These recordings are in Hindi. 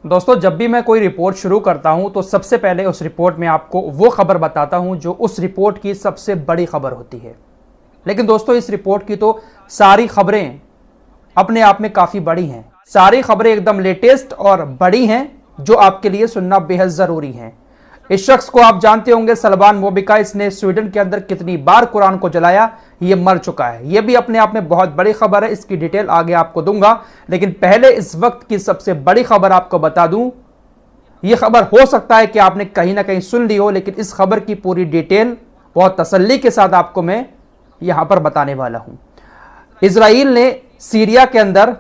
दोस्तों, जब भी मैं कोई रिपोर्ट शुरू करता हूं तो सबसे पहले उस रिपोर्ट में आपको वो खबर बताता हूं जो उस रिपोर्ट की सबसे बड़ी खबर होती है। लेकिन दोस्तों, इस रिपोर्ट की तो सारी खबरें अपने आप में काफ़ी बड़ी हैं। सारी खबरें एकदम लेटेस्ट और बड़ी हैं जो आपके लिए सुनना बेहद ज़रूरी हैं। इस शख्स को आप जानते होंगे, सलमान मोबिका। इसने स्वीडन के अंदर कितनी बार कुरान को जलाया, ये मर चुका है। ये भी अपने आप में बहुत बड़ी खबर है। इसकी डिटेल आगे आपको दूंगा, लेकिन पहले इस वक्त की सबसे बड़ी खबर आपको बता दूं। ये खबर हो सकता है कि आपने कहीं ना कहीं सुन ली हो, लेकिन इस खबर की पूरी डिटेल बहुत तसल्ली के साथ आपको मैं यहां पर बताने वाला हूं। इजराइल ने सीरिया के अंदर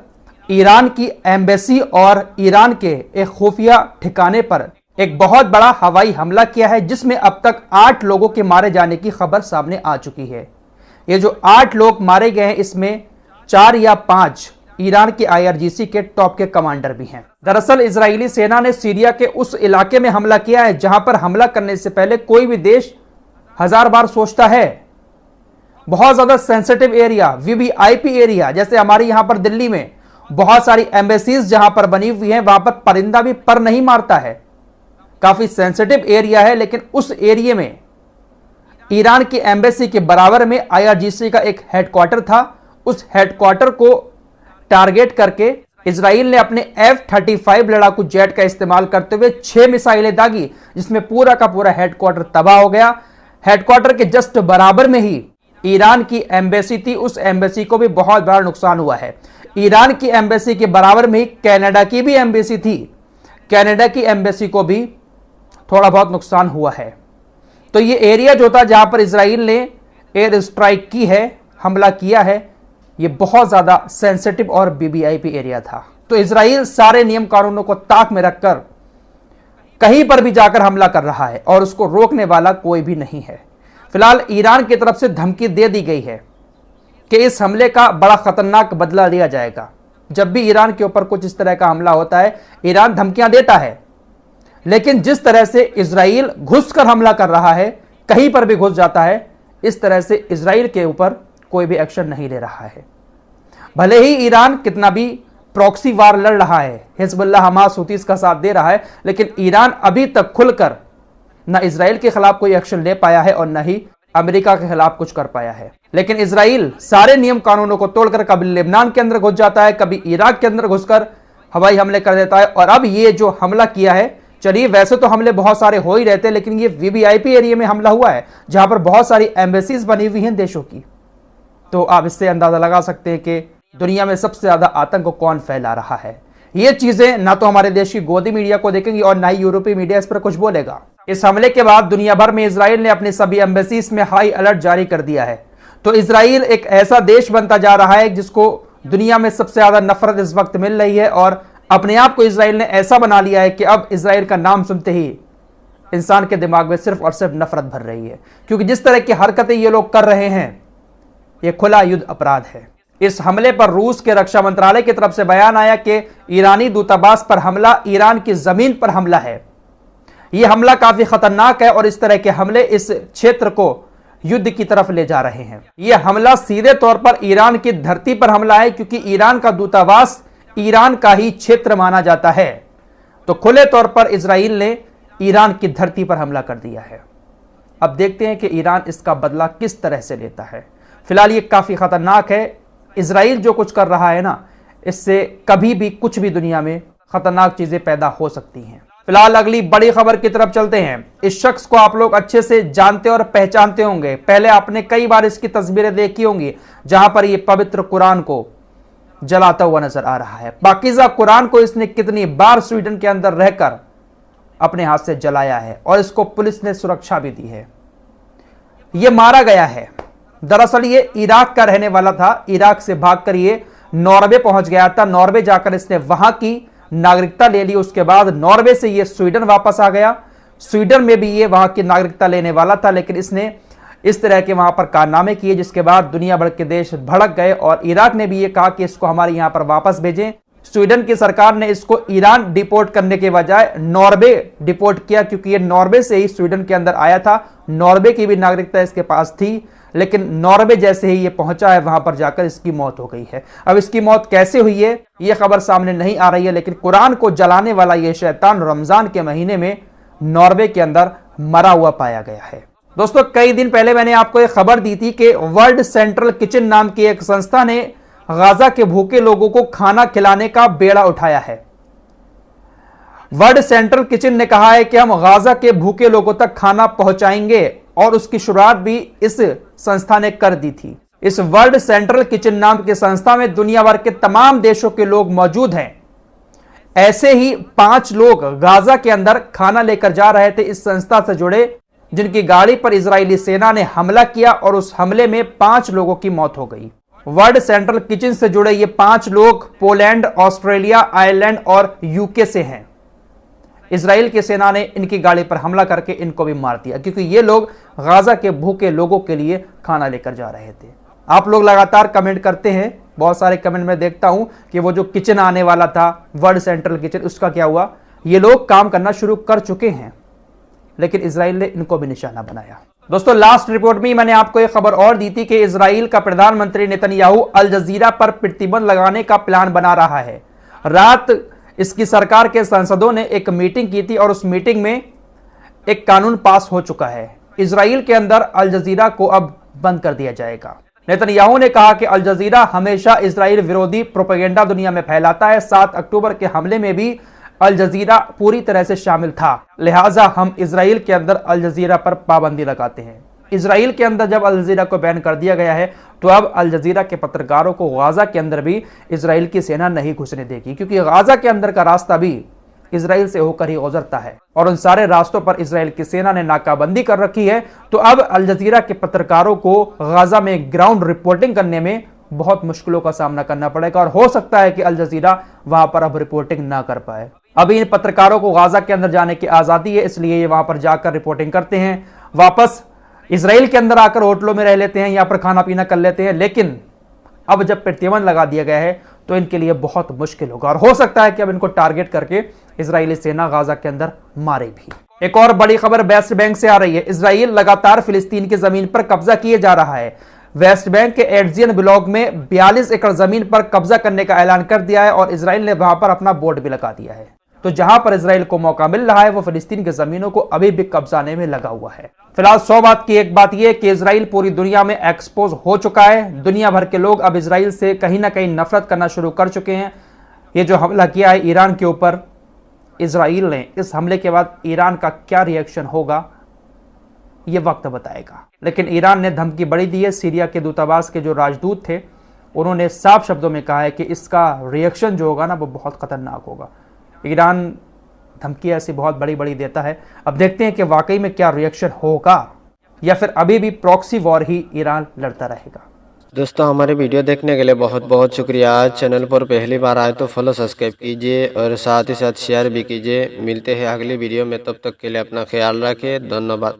ईरान की एम्बेसी और ईरान के एक खुफिया ठिकाने पर एक बहुत बड़ा हवाई हमला किया है, जिसमें अब तक 8 लोगों के मारे जाने की खबर सामने आ चुकी है। ये जो 8 लोग मारे गए हैं, इसमें 4 या 5 ईरान के IRGC के टॉप के कमांडर भी हैं। दरअसल इजरायली सेना ने सीरिया के उस इलाके में हमला किया है जहां पर हमला करने से पहले कोई भी देश 1000 बार सोचता है। बहुत ज्यादा सेंसिटिव एरिया, VVIP एरिया, जैसे हमारे यहां पर दिल्ली में बहुत सारी एम्बेसीज जहां पर बनी हुई हैं, वहां पर परिंदा भी पर नहीं मारता है। काफी सेंसिटिव एरिया है, लेकिन उस एरिया में ईरान की एम्बेसी के बराबर में IRGC का एक हेडक्वार्टर था। उस हेडक्वार्टर को टारगेट करके इजराइल ने अपने F-35 लड़ाकू जेट का इस्तेमाल करते हुए 6 मिसाइलें दागी, जिसमें पूरा का पूरा हेडक्वार्टर तबाह हो गया। हेडक्वार्टर के जस्ट बराबर में ही ईरान की एम्बेसी थी। उस एम्बेसी को भी बहुत बड़ा नुकसान हुआ है। ईरान की एम्बेसी के बराबर में ही कनाडा की भी एम्बेसी थी। कनाडा की एम्बेसी को भी थोड़ा बहुत नुकसान हुआ है। तो ये एरिया जो था जहां पर इजराइल ने एयर स्ट्राइक की है, हमला किया है, ये बहुत ज्यादा सेंसिटिव और VVIP एरिया था। तो इजराइल सारे नियम कानूनों को ताक में रखकर कहीं पर भी जाकर हमला कर रहा है और उसको रोकने वाला कोई भी नहीं है। फिलहाल ईरान की तरफ से धमकी दे दी गई है कि इस हमले का बड़ा खतरनाक बदला लिया जाएगा। जब भी ईरान के ऊपर कुछ इस तरह का हमला होता है, ईरान धमकियां देता है, लेकिन जिस तरह से इजराइल घुसकर हमला कर रहा है, कहीं पर भी घुस जाता है, इस तरह से इजराइल के ऊपर कोई भी एक्शन नहीं ले रहा है। भले ही ईरान कितना भी प्रॉक्सी वार लड़ रहा है, हिजबुल्लाह, हमास, हुतीस का साथ दे रहा है, लेकिन ईरान अभी तक खुलकर न इजराइल के खिलाफ कोई एक्शन ले पाया है और न ही अमेरिका के खिलाफ कुछ कर पाया है। लेकिन इजराइल सारे नियम कानूनों को तोड़कर कभी लेबनान के अंदर घुस जाता है, कभी इराक के अंदर घुसकर हवाई हमले कर देता है। और अब ये जो हमला किया है, चलिए वैसे तो हमले बहुत सारे हो ही रहते हैं, लेकिन ये VVIP एरिया में हमला हुआ है जहां पर बहुत सारी एम्बेसीज बनी हुई हैं देशों की। तो आप इससे अंदाजा लगा सकते हैं कि दुनिया में सबसे ज्यादा आतंक कौन फैला रहा है। ये चीजें ना तो हमारे देश की गोदी मीडिया को देखेंगी और ना ही यूरोपीय मीडिया इस पर कुछ बोलेगा। इस हमले के बाद दुनिया भर में इजराइल ने अपने सभी एम्बेसीज में हाई अलर्ट जारी कर दिया है। तो इजराइल एक ऐसा देश बनता जा रहा है जिसको दुनिया में सबसे ज्यादा नफरत इस वक्त मिल रही है, और अपने आप को इजराइल ने ऐसा बना लिया है कि अब इजराइल का नाम सुनते ही इंसान के दिमाग में सिर्फ और सिर्फ नफरत भर रही है, क्योंकि जिस तरह की हरकतें ये लोग कर रहे हैं, ये खुला युद्ध अपराध है। इस हमले पर रूस के रक्षा मंत्रालय की तरफ से बयान आया कि ईरानी दूतावास पर हमला ईरान की जमीन पर हमला है। यह हमला काफी खतरनाक है और इस तरह के हमले इस क्षेत्र को युद्ध की तरफ ले जा रहे हैं। यह हमला सीधे तौर पर ईरान की धरती पर हमला है, क्योंकि ईरान का दूतावास ईरान का ही क्षेत्र माना जाता है। तो खुले तौर पर इजराइल ने ईरान की धरती पर हमला कर दिया है। अब देखते हैं कि ईरान इसका बदला किस तरह से लेता है। फिलहाल ये काफी खतरनाक है। इजराइल जो कुछ कर रहा है ना, इससे कभी भी कुछ भी दुनिया में खतरनाक चीजें पैदा हो सकती हैं। फिलहाल अगली बड़ी खबर की तरफ चलते हैं। इस शख्स को आप लोग अच्छे से जानते और पहचानते होंगे। पहले आपने कई बार इसकी तस्वीरें देखी होंगी जहां पर यह पवित्र कुरान को जलाता हुआ नजर आ रहा है। पाकीज़ा कुरान को इसने कितनी बार स्वीडन के अंदर रहकर अपने हाथ से जलाया है और इसको पुलिस ने सुरक्षा भी दी है। यह मारा गया है। दरअसल ये इराक का रहने वाला था। इराक से भागकर ये नॉर्वे पहुंच गया था। नॉर्वे जाकर इसने वहां की नागरिकता ले ली। उसके बाद नॉर्वे से ये स्वीडन वापस आ गया। स्वीडन में भी ये वहां की नागरिकता लेने वाला था, लेकिन इसने इस तरह के वहां पर कारनामे किए, जिसके बाद दुनिया भर के देश भड़क गए और इराक ने भी ये कहा कि इसको हमारे यहां पर वापस भेजें। स्वीडन की सरकार ने इसको ईरान डिपोर्ट करने के बजाय नॉर्वे डिपोर्ट किया, क्योंकि ये नॉर्वे से ही स्वीडन के अंदर आया था। नॉर्वे की भी नागरिकता इसके पास थी, लेकिन नॉर्वे जैसे ही ये पहुंचा है वहां पर जाकर इसकी मौत हो गई है। अब इसकी मौत कैसे हुई है ये खबर सामने नहीं आ रही है, लेकिन कुरान को जलाने वाला ये शैतान रमजान के महीने में नॉर्वे के अंदर मरा हुआ पाया गया है। दोस्तों, कई दिन पहले मैंने आपको एक खबर दी थी कि वर्ल्ड सेंट्रल किचन नाम की एक संस्था ने गाजा के भूखे लोगों को खाना खिलाने का बेड़ा उठाया है। वर्ल्ड सेंट्रल किचन ने कहा है कि हम गाजा के भूखे लोगों तक खाना पहुंचाएंगे और उसकी शुरुआत भी इस संस्था ने कर दी थी। इस वर्ल्ड सेंट्रल किचन नाम की संस्था में दुनिया भर के तमाम देशों के लोग मौजूद हैं। ऐसे ही 5 लोग गाजा के अंदर खाना लेकर जा रहे थे इस संस्था से जुड़े, जिनकी गाड़ी पर इजरायली सेना ने हमला किया और उस हमले में 5 लोगों की मौत हो गई। वर्ल्ड सेंट्रल किचन से जुड़े ये 5 लोग पोलैंड, ऑस्ट्रेलिया, आयरलैंड और यूके से हैं। इजराइल की सेना ने इनकी गाड़ी पर हमला करके इनको भी मार दिया, क्योंकि ये लोग गाजा के भूखे लोगों के लिए खाना लेकर जा रहे थे। आप लोग लगातार कमेंट करते हैं, बहुत सारे कमेंट में देखता हूं कि वो जो किचन आने वाला था वर्ल्ड सेंट्रल किचन, उसका क्या हुआ। ये लोग काम करना शुरू कर चुके हैं, लेकिन इजराइल ने इनको भी निशाना बनाया। दोस्तों, लास्ट रिपोर्ट में मैंने आपको एक खबर और दी थी कि इजराइल का प्रधानमंत्री नेतन्याहू अल जजीरा पर प्रतिबंध लगाने का प्लान बना रहा है। रात इसकी सरकार के सांसदों ने एक मीटिंग की थी और उस मीटिंग में एक कानून पास हो चुका है। इजराइल के अंदर अल जजीरा को अब बंद कर दिया जाएगा। नेतन्याहू ने कहा कि अल जजीरा हमेशा इजराइल विरोधी प्रोपेगेंडा दुनिया में फैलाता है। 7 अक्टूबर के हमले में भी अल जजीरा पूरी तरह से शामिल था, लिहाजा हम इजराइल के अंदर अल जजीरा पर पाबंदी लगाते हैं। इजराइल के अंदर जब अल जजीरा को बैन कर दिया गया है, तो अब अल जजीरा के पत्रकारों को गाजा के अंदर भी इजराइल की सेना नहीं घुसने देगी, क्योंकि गाजा के अंदर का रास्ता भी इजराइल से होकर ही गुजरता है और उन सारे रास्तों पर इजराइल की सेना ने नाकाबंदी कर रखी है। तो अब अल जजीरा के पत्रकारों को गाजा में ग्राउंड रिपोर्टिंग करने में बहुत मुश्किलों का सामना करना पड़ेगा और हो सकता है कि अल जजीरा वहां पर अब रिपोर्टिंग ना कर पाए। अभी इन पत्रकारों को गाजा के अंदर जाने की आजादी है, इसलिए ये वहां पर जाकर रिपोर्टिंग करते हैं, वापस इजराइल के अंदर आकर होटलों में रह लेते हैं, यहाँ पर खाना पीना कर लेते हैं। लेकिन अब जब प्रतिबंध लगा दिया गया है तो इनके लिए बहुत मुश्किल होगा और हो सकता है कि अब इनको टारगेट करके इजरायली सेना गाजा के अंदर मारे भी। एक और बड़ी खबर वेस्ट बैंक से आ रही है। इजराइल लगातार फिलिस्तीन की जमीन पर कब्जा किए जा रहा है। वेस्ट बैंक के एड्जियन ब्लॉक में 42 एकड़ जमीन पर कब्जा करने का ऐलान कर दिया है और इजराइल ने वहां पर अपना बोर्ड भी लगा दिया है। तो जहां पर इजराइल को मौका मिल रहा है, वो फिलिस्तीन की जमीनों को अभी भी कब्जाने में लगा हुआ है। फिलहाल 100 बात की एक बात यह कि इजराइल पूरी दुनिया में एक्सपोज हो चुका है। दुनिया भर के लोग अब इजराइल से कहीं ना कहीं नफरत करना शुरू कर चुके हैं। ये जो हमला किया है ईरान के ऊपर इजराइल ने, इस हमले के बाद ईरान का क्या रिएक्शन होगा ये वक्त बताएगा। लेकिन ईरान ने धमकी बड़ी दी है। सीरिया के दूतावास के जो राजदूत थे उन्होंने साफ शब्दों में कहा है कि इसका रिएक्शन जो होगा ना वो बहुत खतरनाक होगा। ईरान धमकी ऐसी बहुत बड़ी बड़ी देता है। अब देखते हैं कि वाकई में क्या रिएक्शन होगा या फिर अभी भी प्रॉक्सी वॉर ही ईरान लड़ता रहेगा। दोस्तों, हमारे वीडियो देखने के लिए बहुत बहुत शुक्रिया। चैनल पर पहली बार आए तो फॉलो सब्सक्राइब कीजिए और साथ ही साथ शेयर भी कीजिए। मिलते हैं अगली वीडियो में, तब तक के लिए अपना ख्याल रखें। धन्यवाद।